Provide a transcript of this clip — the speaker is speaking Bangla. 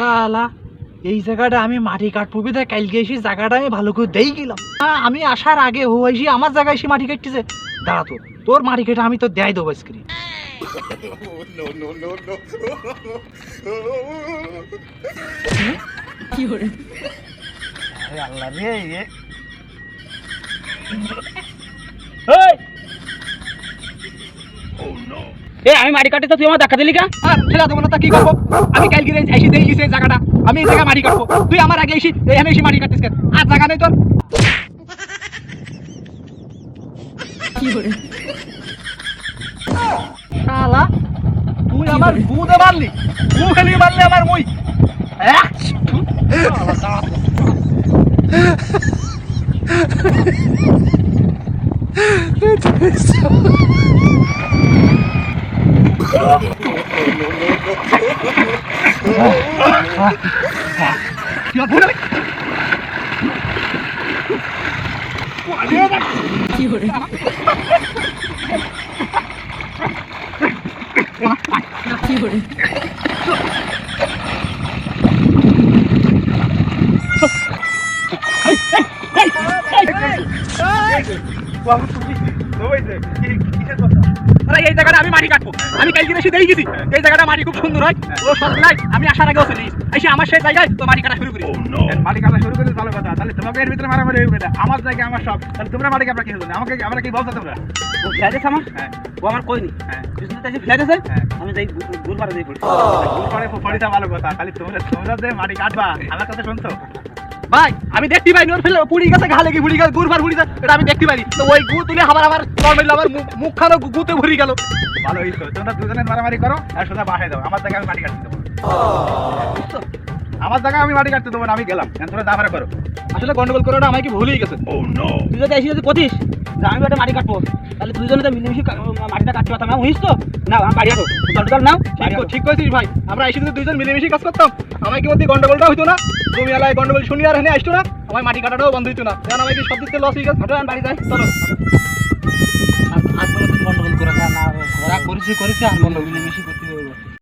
শালা এই জায়গাটা আমি মাটি কাটবো বিদে কালকে এসে জায়গাটা আমি ভালো করে দেই গেলাম। আমি আসার আগে ও এসে আমার জায়গায় এসে মাটি কাটতেছে। দাঁড়া তো তোর মাটি কেটে আমি তো দেয় দেবো স্ক্রিন। কি করে আল্লাহ রে আমি মাটি কাটতে তুই আমার দেখা দিলি কা? ঠেলা দেবো না তা কি করবো? আমি কালকে এসে দিয়ে গেছি জায়গাটা, আমি এই জায়গায় মাটি কাটবো, তুই আমার আগে এসে এখানে এসে মাটি কাটতিস কেন? আর জায়গা নেই তোর? কি করে শালা তুই আমার গুদে মারলি, গু খেলি মারলি আমার মই। কি করে কি করে এই জায়গাটা আমি মাটি কাটবো, আমি কালকে এসে দিয়ে গেছি এই জায়গাটা মাটি খুব সুন্দর হয়, ও সব নাই আমি আসার আগে চলে এসে আমার সেই জায়গায় তো মাটি কাটা শুরু করি। মাটি কাটা শুরু করে ভালো কথা, তাহলে তোমাকে এর ভিতরে মারামারি হয়ে গেছে। আমার জায়গা আমার সব, তাহলে তোমরা মাটি কাটা কি হলো? আমাকে আমরা কি বলছো তোমরা? ও ফ্ল্যাট আছে আমার? হ্যাঁ ও আমার কইনি। হ্যাঁ বিজনেস আছে ফ্ল্যাট আছে? হ্যাঁ আমি যাই গুলপাড়া যাই পড়ি। ভুল করে ফড়িটা ভালো কথা, তাহলে তোমরা যে মাটি কাটবা আমার কথা শুনছো? ভাই আমি দেখতে পাইনি ওর ফেলে পুড়ি গেছে ঘালে কি পুড়ি গেছে গুড়বার পুড়ি গেছে, এটা আমি দেখতে পাইনি। তো ওই গু তুলে আমার নরমালি আমার মুখখানো গুতে ভরি গেল। ভালো হয়েছে, তোমরা দুজনে মারামারি করো আর সোজা বাসায় যাও। আমার জায়গায় আমি মাটি কাটতে দেবো না। আমার জায়গায় আমি মাটি কাটতে দেবো না, আমি গেলাম। এখন তোমরা দাফারা করো। আসলে গন্ডগোল করাটা আমাকে ভুলেই গেছে। তুই যদি এসে যদি কতিস যে আমি একটা মাটি কাটবো, তাহলে দুইজনে তো মিলেমিশে মাটিটা কাটতে পারতাম। আমি হইস তো না, আমি বাড়ি আসো দল নাও। ঠিক করেছিস ভাই, আমরা এসে যদি দুইজন মিলেমিশে কাজ করতাম আমার কি মধ্যে গন্ডগোলটা হইতো না, জমি এলাকায় গন্ডগোল শুনি আর হেনে আসতো না, আমার মাটি কাটাটাও বন্ধ হইতো না। কারণ আমাকে সব দিক থেকে লস হয়ে গেছে। ঘটনা বাড়ি যাই চলো। আর কোনোদিন গন্ডগোল করে না, করেছি আর মিলেমিশে করতে হবে।